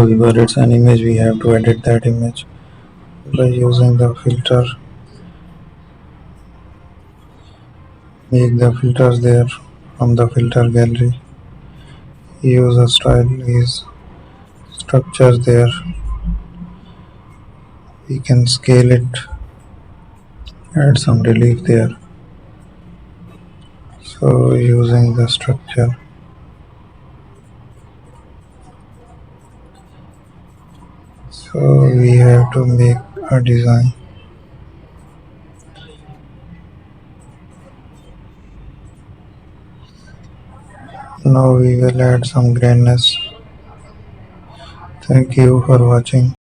However, it's an image, we have to edit that image by using the filter. Make the filters there from the filter gallery. Use a style is structure there. We can scale it, add some relief there. So using the structure, so we have to make a design. Now we will add some grainness. Thank you for watching.